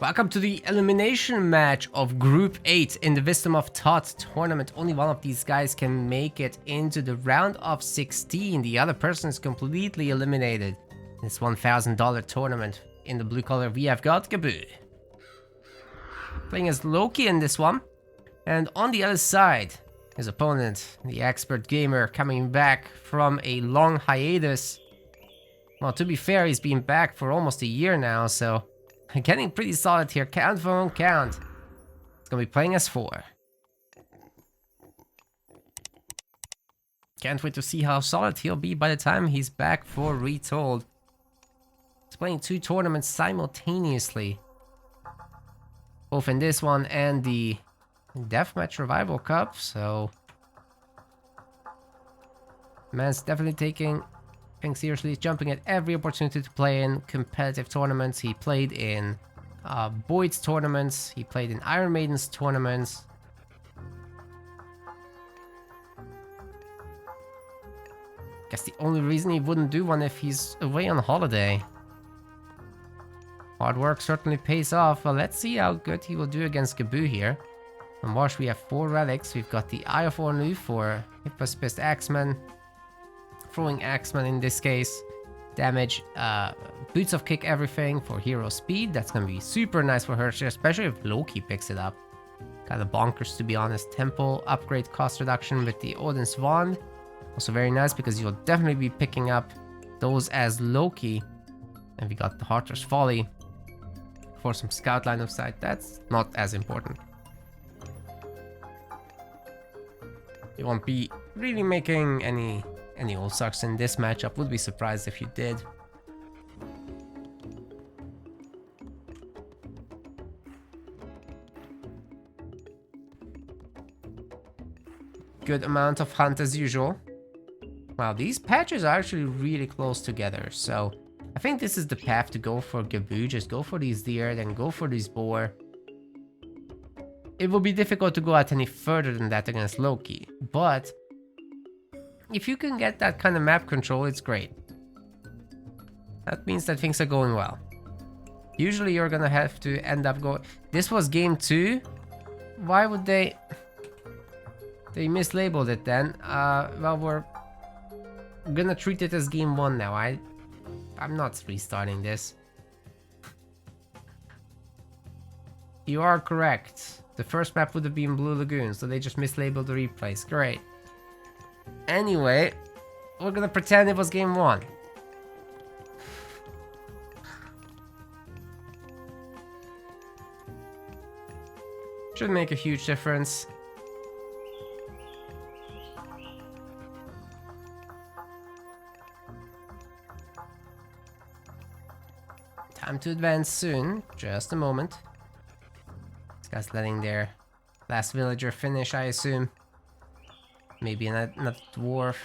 Welcome to the elimination match of Group 8 in the Wisdom of Thoth tournament. Only one of these guys can make it into the round of 16. The other person is completely eliminated. This $1,000 tournament. In the blue color, we have got Gaboo, playing as Loki in this one. And on the other side, his opponent, the expert gamer, coming back from a long hiatus. Well, to be fair, he's been back for almost a year now, so getting pretty solid here. GountVonCount. He's gonna be playing as 4. Can't wait to see how solid he'll be by the time he's back for Retold. He's playing 2 tournaments simultaneously, both in this one and the Deathmatch Revival Cup, so man's definitely taking things seriously. He's jumping at every opportunity to play in competitive tournaments. He played in Boyd's tournaments, he played in Iron Maiden's tournaments. Guess the only reason he wouldn't do one if he's away on holiday. Hard work certainly pays off. Well, let's see how good he will do against Gaboo here. On Wash, we have 4 relics. We've got the Eye of Ornu for Hippos-Pissed Axeman, Throwing Axeman in this case, damage, Boots of Kick Everything for Hero Speed. That's gonna be super nice for her, especially if Loki picks it up. Kinda bonkers, to be honest. Temple upgrade cost reduction with the Odin's Wand. Also very nice because you'll definitely be picking up those as Loki. And we got the Harter's Folly for some scout line of sight. That's not as important. You won't be really making any old sucks in this matchup. Would be surprised if you did. Good amount of hunt as usual. Wow, these patches are actually really close together, so I think this is the path to go for Gaboo. Just go for these deer, then go for these boar. It will be difficult to go out any further than that against Loki, but if you can get that kind of map control, it's great. That means that things are going well. Usually you're gonna have to end up going... This was game 2? Why would they... They mislabeled it then. Well, we're gonna treat it as game 1 now. I'm not restarting this. You are correct. The first map would have been Blue Lagoon, so they just mislabeled the replays. Great. Anyway, we're gonna pretend it was game 1. Should make a huge difference. Time to advance soon. Just a moment. This guy's letting their last villager finish, I assume. Maybe another dwarf.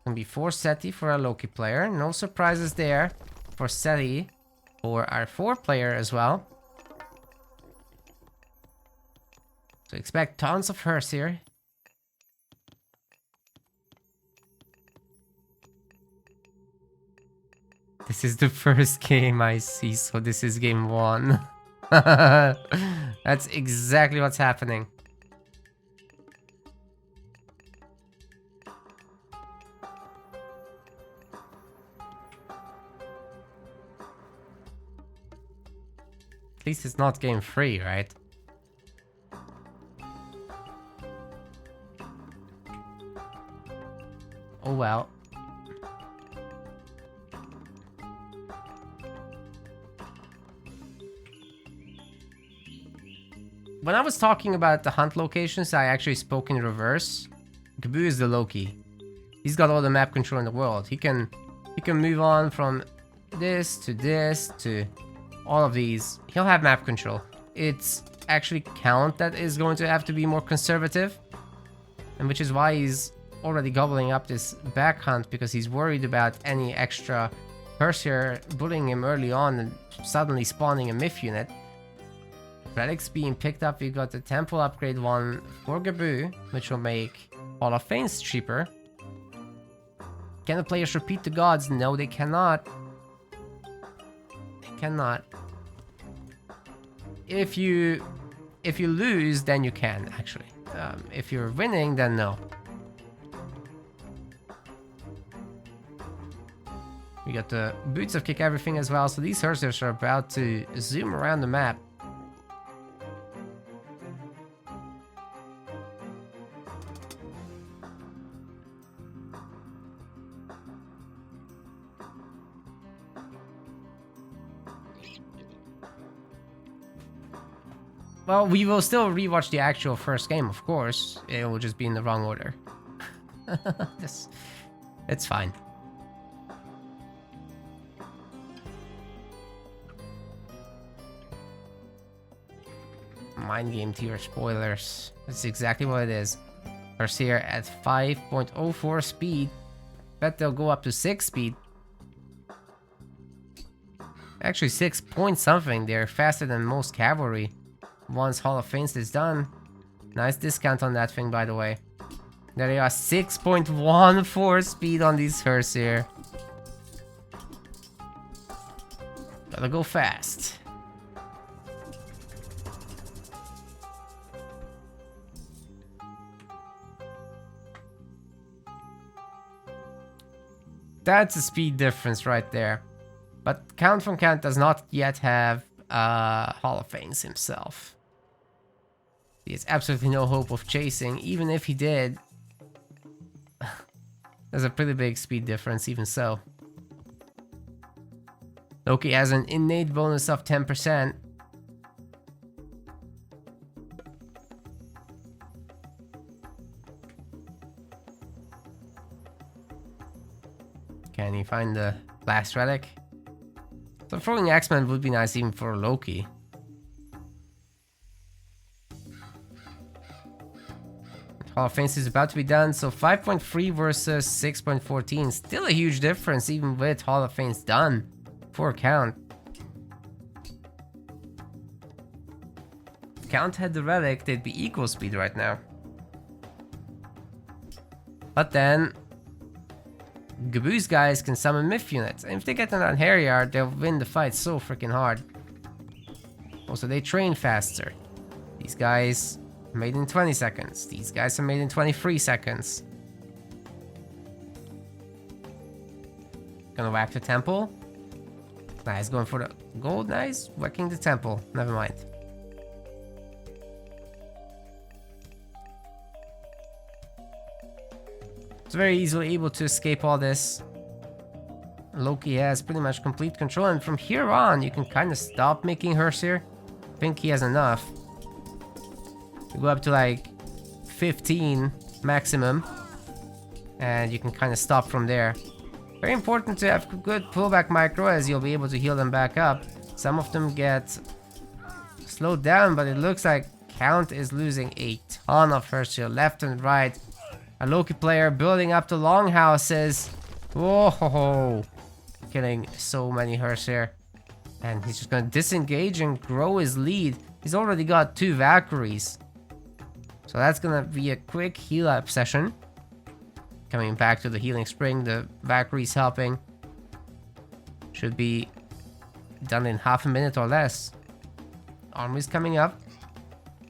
Gonna be 4 Seti for a Loki player. No surprises there for Seti for our 4 player as well. So expect tons of hearse here. This is the first game I see, so this is game 1. That's exactly what's happening. At least it's not game 3, right? Oh well. When I was talking about the hunt locations, I actually spoke in reverse. Gaboo is the Loki. He's got all the map control in the world. He can move on from this to all of these. He'll have map control. It's actually Count that is going to have to be more conservative, and which is why he's already gobbling up this back hunt, because he's worried about any extra Perseer bullying him early on and suddenly spawning a myth unit. Relics being picked up. We got the temple upgrade one for Gaboo, which will make Hall of Fames cheaper. Can the players repeat the gods? No, they cannot. They cannot. If you lose, then you can, actually. If you're winning, then no. We got the boots of kick everything as well, so these Hersers are about to zoom around the map. Well, we will still rewatch the actual first game, of course. It will just be in the wrong order. It's fine. Mind game tier spoilers. That's exactly what it is. First here at 5.04 speed. Bet they'll go up to 6 speed. Actually 6 point something. They're faster than most cavalry. Once Hall of Fames is done. Nice discount on that thing, by the way. There they are, 6.14 speed on these Hearse here. Gotta go fast. That's a speed difference right there. But GountVonCount does not yet have Hall of Fames himself. He has absolutely no hope of chasing. Even if he did, there's a pretty big speed difference even so. Loki has an innate bonus of 10%. Can he find the last relic? So throwing X-Men would be nice even for Loki. Hall of Fames is about to be done, so 5.3 versus 6.14. Still a huge difference even with Hall of Fames done for Count. If Count had the relic, they'd be equal speed right now. But then Gaboo's guys can summon Myth units, and if they get them on Harryard, they'll win the fight so freaking hard. Also, they train faster. These guys are made in 20 seconds. These guys are made in 23 seconds. Gonna whack the temple. Nice, going for the gold. Nice, whacking the temple. Never mind. It's very easily able to escape all this. Loki has pretty much complete control, and from here on you can kind of stop making Hearse here. I think he has enough. You go up to like 15 maximum, and you can kind of stop from there. Very important to have good pullback micro, as you'll be able to heal them back up. Some of them get slowed down, but it looks like Count is losing a ton of Hearse here left and right. A Loki player building up the longhouses. Whoa, killing so many Hearse here. And he's just gonna disengage and grow his lead. He's already got 2 Valkyries. So that's gonna be a quick heal up session. Coming back to the healing spring, the Valkyries helping. Should be done in half a minute or less. Army's coming up.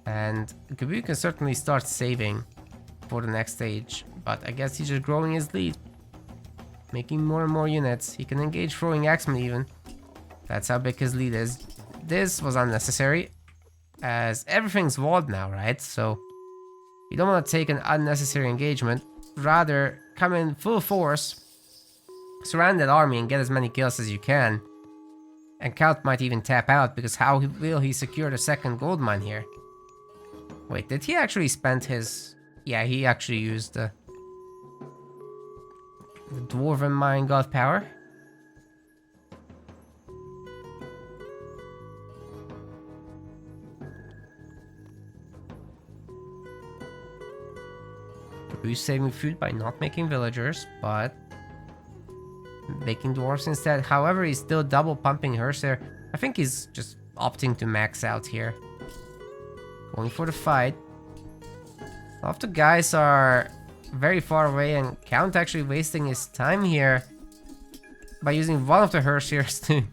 And Gaboo can certainly start saving for the next stage, but I guess he's just growing his lead, making more and more units. He can engage throwing X-Men even. That's how big his lead is. This was unnecessary, as everything's walled now, right? So you don't want to take an unnecessary engagement. Rather, come in full force, surround that army and get as many kills as you can. And Count might even tap out, because how will he secure the second gold mine here? Wait, did he actually spend his... Yeah, he actually used the Dwarven Mine got power. Gaboo's saving food by not making villagers, but making dwarves instead. However, he's still double pumping Hearse there. I think he's just opting to max out here. Going for the fight. All of the guys are very far away, and Count actually wasting his time here by using one of the Hearse to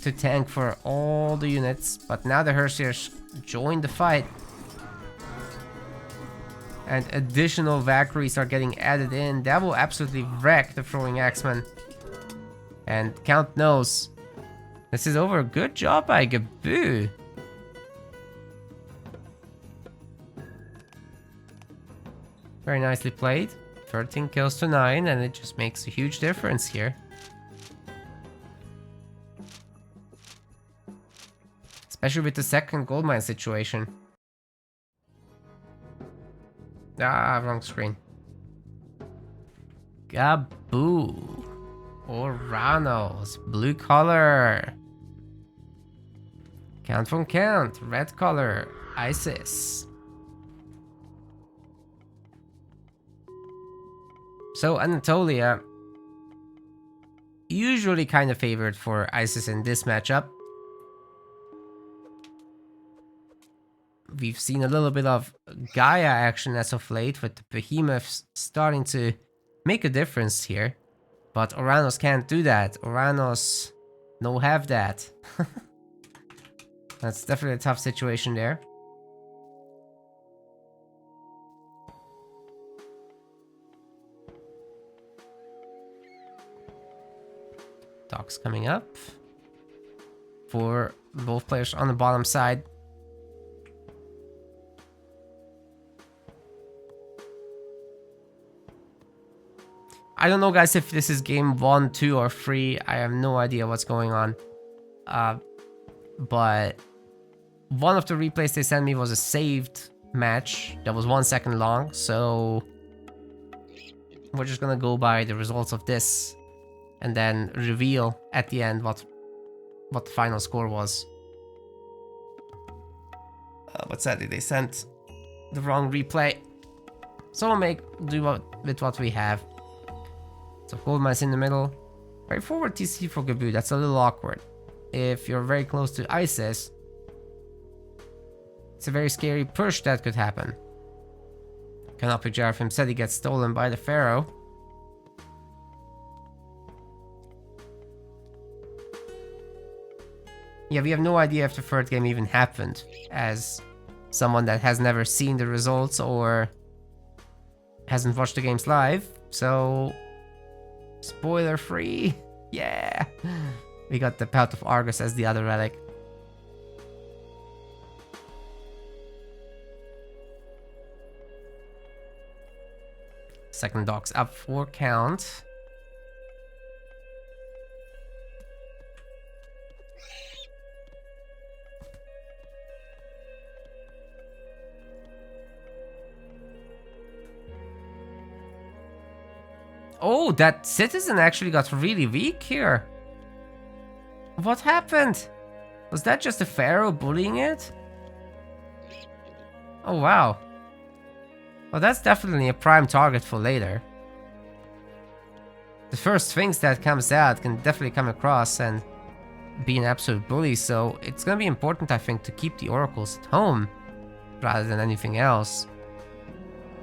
to tank for all the units, but now the Hersiers join the fight. And additional Valkyries are getting added in. That will absolutely wreck the Throwing Axeman. And Count knows this is over. Good job by Gaboo. Very nicely played. 13 kills to 9, and it just makes a huge difference here. Especially with the second gold mine situation. Ah, wrong screen. Gaboo. Oranos. Blue color. GountVonCount. Red color. Isis. So Anatolia, usually kind of favored for Isis in this matchup. We've seen a little bit of Gaia action as of late, with the behemoths starting to make a difference here. But Oranos can't do that. Oranos no have that. That's definitely a tough situation there. Docks coming up for both players on the bottom side. I don't know, guys, if this is game 1, 2, or 3. I have no idea what's going on. But one of the replays they sent me was a saved match that was 1 second long. So we're just gonna go by the results of this and then reveal at the end what the final score was. But sadly they sent the wrong replay. So we'll do with what we have. So gold mines in the middle. Very forward TC for Gaboo. That's a little awkward. If you're very close to Isis, it's a very scary push that could happen. Canopy Jaraphim said he gets stolen by the Pharaoh. Yeah, we have no idea if the third game even happened, as someone that has never seen the results or hasn't watched the games live. So, spoiler free. Yeah. We got the Pout of Argus as the other relic. Second dock's up for Count. Oh, that citizen actually got really weak here. What happened? Was that just the Pharaoh bullying it? Oh, wow. Well, that's definitely a prime target for later. The first things that comes out can definitely come across and be an absolute bully, so it's gonna be important, I think, to keep the oracles at home rather than anything else.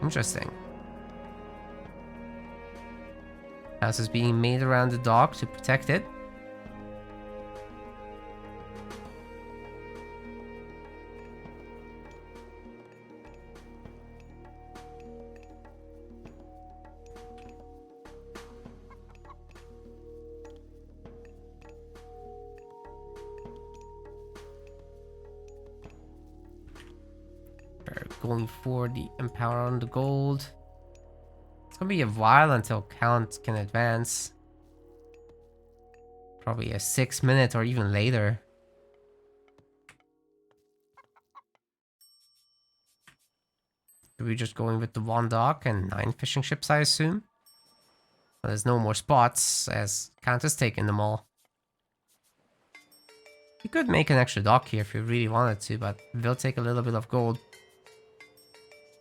Interesting. House is being made around the dock to protect it. They're going for the empower on the gold. It's gonna be a while until Count can advance. Probably a 6 minute or even later. Are we just going with the 1 dock and 9 fishing ships, I assume? Well, there's no more spots as Count has taken them all. You could make an extra dock here if you really wanted to, but they'll take a little bit of gold.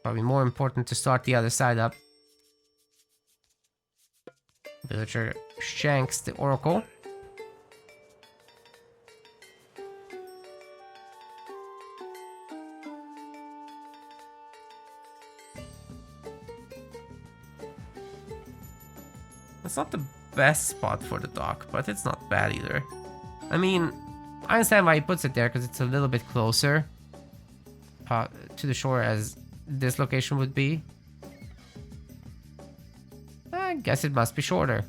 Probably more important to start the other side up. Villager shanks the oracle. It's not the best spot for the dock, but it's not bad either. I mean, I understand why he puts it there, because it's a little bit closer to the shore as this location would be. I guess it must be shorter.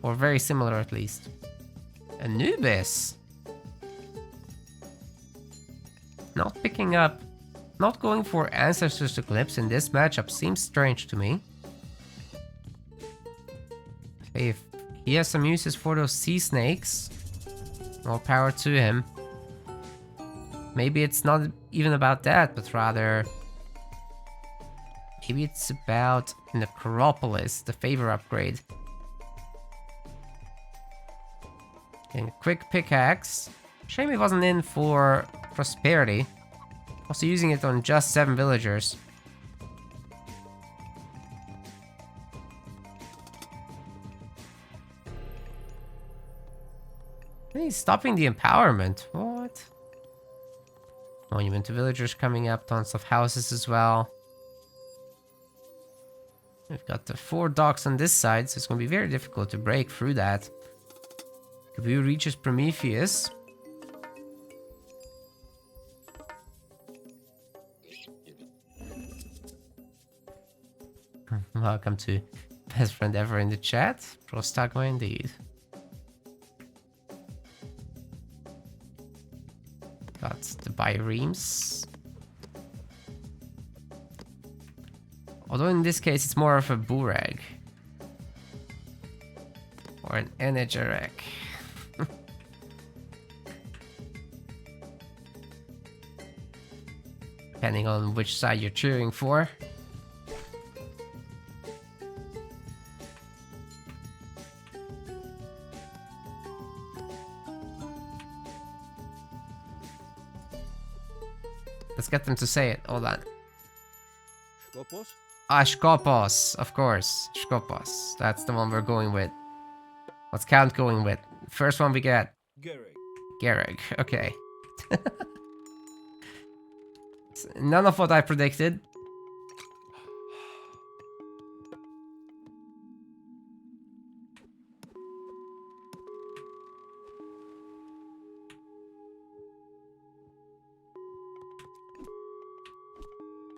Or very similar at least. Anubis. Not picking up, not going for Ancestors Eclipse in this matchup seems strange to me. If he has some uses for those sea snakes, more power to him. Maybe it's not even about that, but rather maybe it's about Necropolis, the favor upgrade. Getting a quick pickaxe. Shame he wasn't in for prosperity. Also using it on just 7 villagers. He's stopping the empowerment. What? Monument to villagers coming up. Tons of houses as well. We've got the 4 docks on this side, so it's going to be very difficult to break through that. Gaboo reaches Prometheus. Welcome to best friend ever in the chat. Prostagma indeed. Got the Biremes. Although in this case it's more of a Burag. Or an Energerek. Depending on which side you're cheering for. Let's get them to say it. Hold on. Skopos? Ah, Skopos, of course. Skopos. That's the one we're going with. What's Count going with? First one we get. Garrig. Okay. None of what I predicted.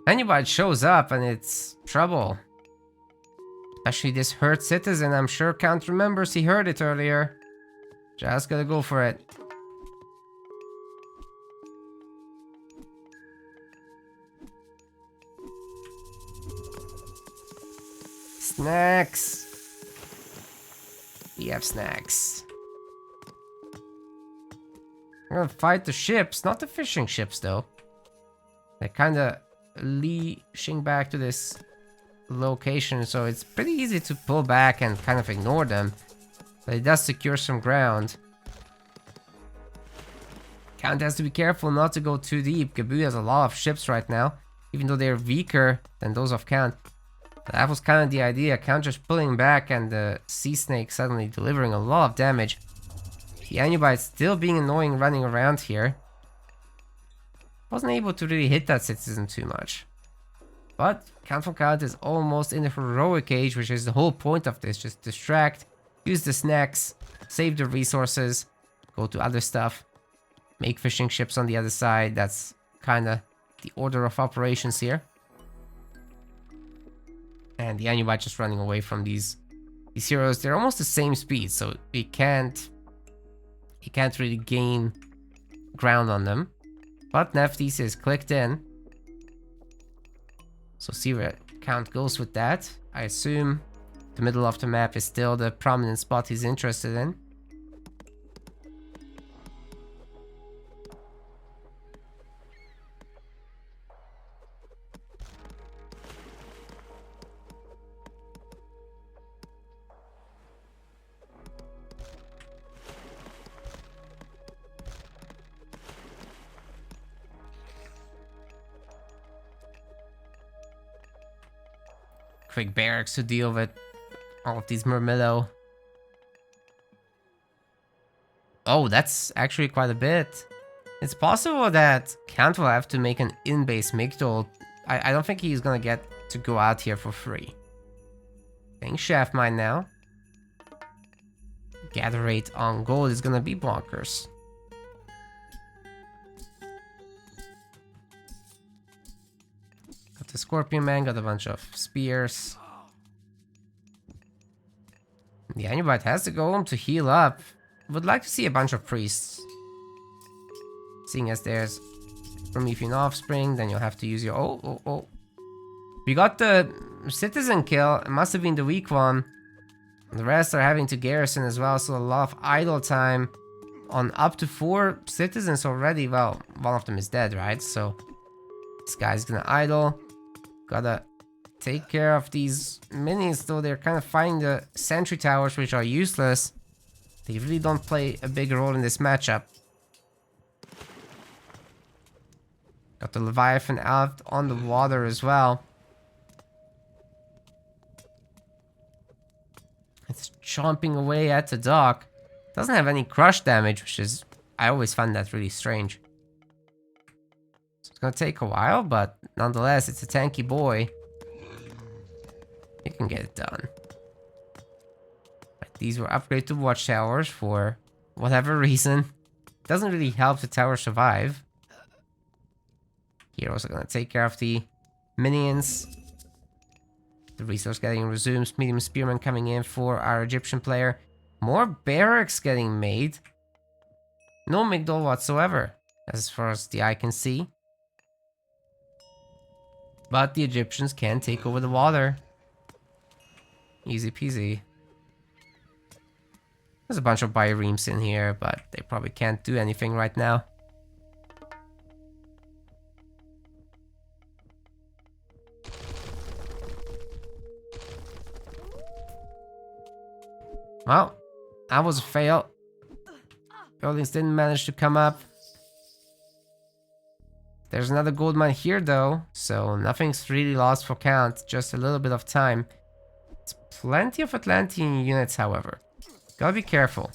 Anybody shows up and it's trouble. Especially this hurt citizen. I'm sure Count remembers he heard it earlier. Just gotta go for it. Snacks. We have snacks. I'm gonna fight the ships, not the fishing ships though. They're kinda leashing back to this location, so it's pretty easy to pull back and kind of ignore them. But it does secure some ground. Count has to be careful not to go too deep. Gaboo has a lot of ships right now, even though they're weaker than those of Count. That was kind of the idea. Count just pulling back and the sea snake suddenly delivering a lot of damage. The Anubite still being annoying running around here. Wasn't able to really hit that citizen too much. But GountVonCount is almost in the heroic age, which is the whole point of this. Just distract, use the snacks, save the resources, go to other stuff, make fishing ships on the other side. That's kind of the order of operations here. And the Anubite just running away from these heroes. They're almost the same speed, so he can't really gain ground on them. But Nephthys is clicked in. So see where Count goes with that. I assume the middle of the map is still the prominent spot he's interested in. Quick barracks to deal with all of these Murmillo. Oh, that's actually quite a bit. It's possible that Count will have to make an in-base Migdol. I don't think he's gonna get to go out here for free. Playing Shaft Mine now. Gather rate on gold is gonna be bonkers. the Scorpion Man, got a bunch of spears. The Anubite has to go home to heal up. Would like to see a bunch of priests. Seeing as there's Promethean offspring, then you'll have to use your... Oh. You got the citizen kill. It must have been the weak one. The rest are having to garrison as well, so a lot of idle time on up to 4 citizens already. Well, one of them is dead, right? So this guy's gonna idle. Gotta take care of these minions, though they're kind of fighting the sentry towers, which are useless. They really don't play a big role in this matchup. Got the Leviathan out on the water as well. It's chomping away at the dock. Doesn't have any crush damage, which is... I always find that really strange. So it's gonna take a while, but nonetheless, it's a tanky boy. You can get it done. Right, these were upgraded to watchtowers for whatever reason. Doesn't really help the tower survive. Heroes are gonna take care of the minions. The resource getting resumes. Medium spearman coming in for our Egyptian player. More barracks getting made. No Migdol whatsoever, as far as the eye can see. But the Egyptians can take over the water. Easy peasy. There's a bunch of biremes in here, but they probably can't do anything right now. Well, that was a fail. Buildings didn't manage to come up. There's another gold mine here though, so nothing's really lost for Count, just a little bit of time. It's plenty of Atlantean units, however. Gotta be careful.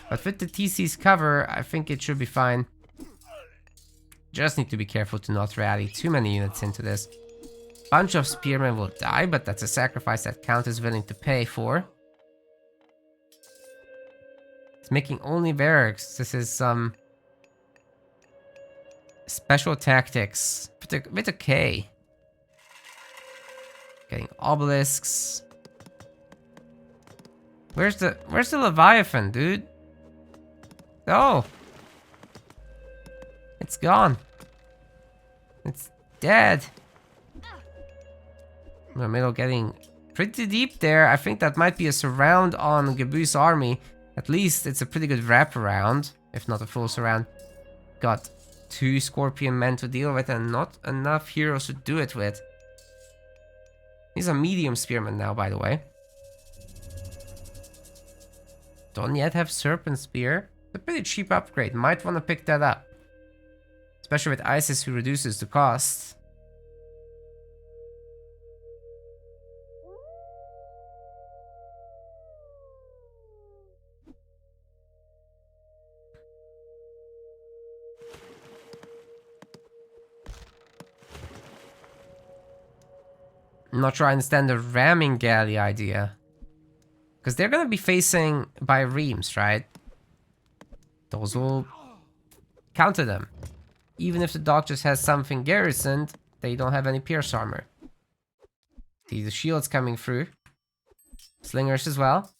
But with the TC's cover, I think it should be fine. Just need to be careful to not rally too many units into this. Bunch of spearmen will die, but that's a sacrifice that Count is willing to pay for. It's making only barracks. This is some special tactics with a K. Getting obelisks. Where's the Leviathan, dude? Oh, it's gone. It's dead. In the middle, getting pretty deep there. I think that might be a surround on Gaboo's army. At least it's a pretty good wraparound, if not a full surround. Got 2 Scorpion men to deal with and not enough heroes to do it with. He's a medium spearman now, by the way. Don't yet have Serpent Spear. It's a pretty cheap upgrade. Might want to pick that up. Especially with Isis, who reduces the cost. I'm not sure I understand the ramming galley idea. Because they're gonna be facing biremes, right? Those will counter them. Even if the dock just has something garrisoned, they don't have any pierce armor. See the shields coming through. Slingers as well.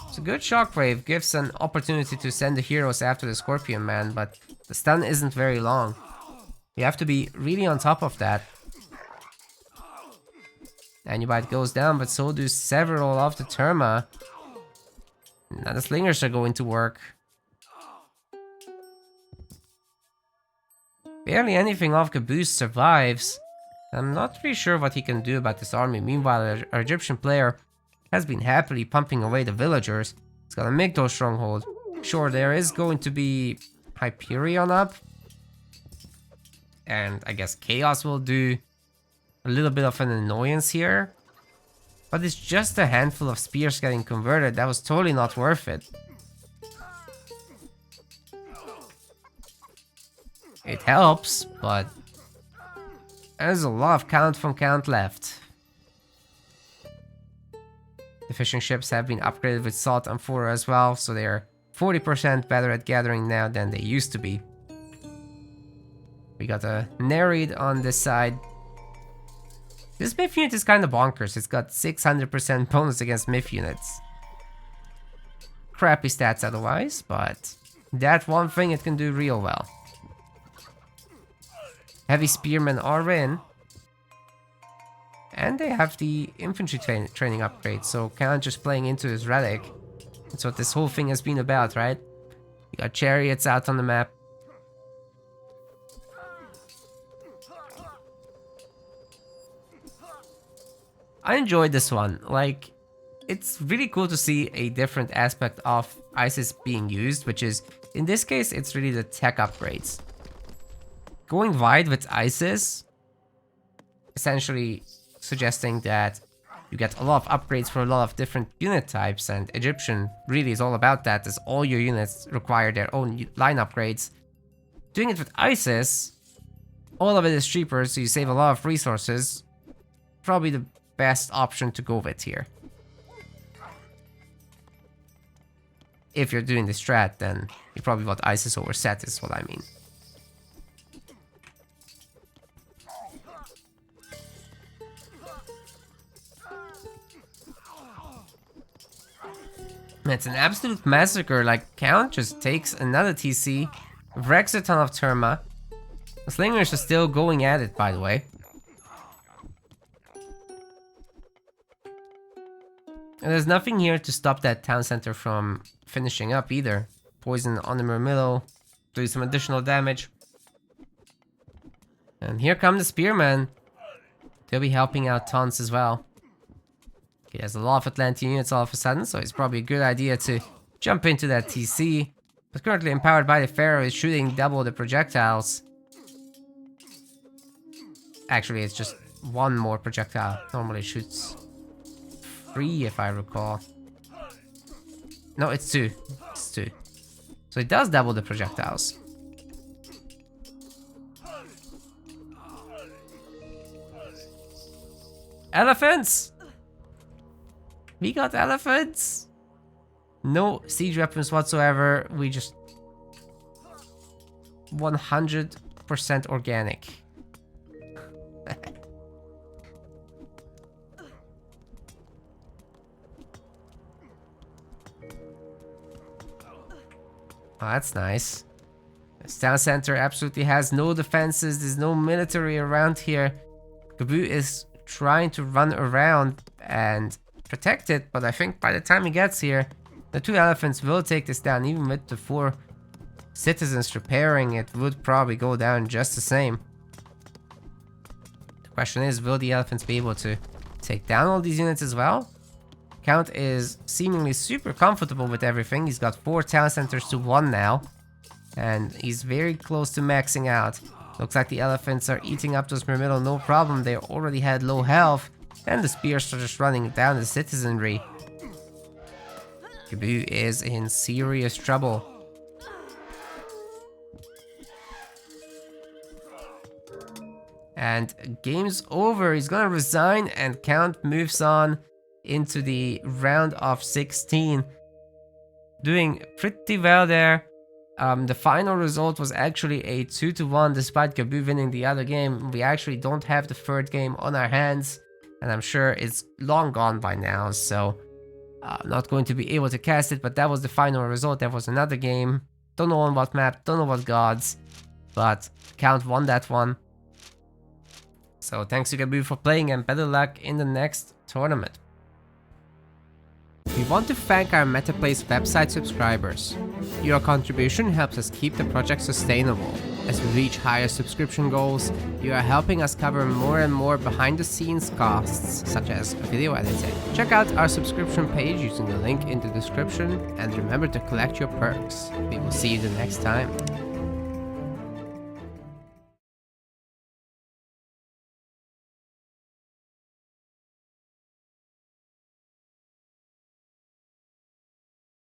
It's a good shockwave, gives an opportunity to send the heroes after the Scorpion Man, but the stun isn't very long. You have to be really on top of that. Anubite goes down, but so do several of the Terma. Now the slingers are going to work. Barely anything off Gaboo survives. I'm not really sure what he can do about this army. Meanwhile, our Egyptian player has been happily pumping away the villagers. He's got a Migdol stronghold. Sure, there is going to be Hyperion up. And I guess Chaos will do a little bit of an annoyance here. But it's just a handful of spears getting converted. That was totally not worth it. It helps, but there's a lot of GountVonCount left. The fishing ships have been upgraded with Salt Amphora as well, so they're 40% better at gathering now than they used to be. We got a Nereid on this side. This Myth unit is kind of bonkers. It's got 600% bonus against Myth units. Crappy stats otherwise, but that one thing it can do real well. Heavy Spearmen are in. And they have the infantry training upgrade, so Count just playing into his relic. That's what this whole thing has been about, right? You got chariots out on the map. I enjoyed this one. Like, it's really cool to see a different aspect of ISIS being used, which is, in this case, it's really the tech upgrades. Going wide with ISIS, essentially suggesting that you get a lot of upgrades for a lot of different unit types, and Egyptian really is all about that, as all your units require their own line upgrades. Doing it with ISIS, all of it is cheaper, so you save a lot of resources. Probably the best option to go with here. If you're doing the strat, then you probably want ISIS over set is what I mean. It's an absolute massacre. Like, Count just takes another TC, wrecks a ton of Terma. The Slingers are still going at it, by the way. And there's nothing here to stop that town center from finishing up either. Poison on the Murmillo, do some additional damage. And here come the Spearmen. They'll be helping out tons as well. He has a lot of Atlantean units all of a sudden, so it's probably a good idea to jump into that TC. But currently empowered by the Pharaoh is shooting double the projectiles. Actually, it's just one more projectile. Normally shoots 3 if I recall. No, it's 2. It's 2. So it does double the projectiles. Elephants! We got elephants! No siege weapons whatsoever. We just 100% organic. Oh, that's nice. This town center absolutely has no defenses. There's no military around here. Gaboo is trying to run around and protect it, but I think by the time he gets here, the 2 elephants will take this down. Even with the 4 citizens repairing, it would probably go down just the same. The question is, will the elephants be able to take down all these units as well? Count is seemingly super comfortable with everything. He's got 4 town centers to 1 now, and he's very close to maxing out. Looks like the elephants are eating up those Murmillo, no problem. They already had low health, and the spears are just running down the citizenry. Gaboo is in serious trouble. And game's over. He's gonna resign, and Count moves on into the round of 16. Doing pretty well there. The final result was actually a 2-1 despite Gaboo winning the other game. We actually don't have the 3rd game on our hands, and I'm sure it's long gone by now, so not going to be able to cast it, but that was the final result. There was another game. Don't know on what map, don't know what gods, but Count won that one. So thanks to Gaboo for playing, and better luck in the next tournament. We want to thank our MetaPlace website subscribers. Your contribution helps us keep the project sustainable. As we reach higher subscription goals, you are helping us cover more and more behind the scenes costs, such as video editing. Check out our subscription page using the link in the description, and remember to collect your perks. We will see you the next time.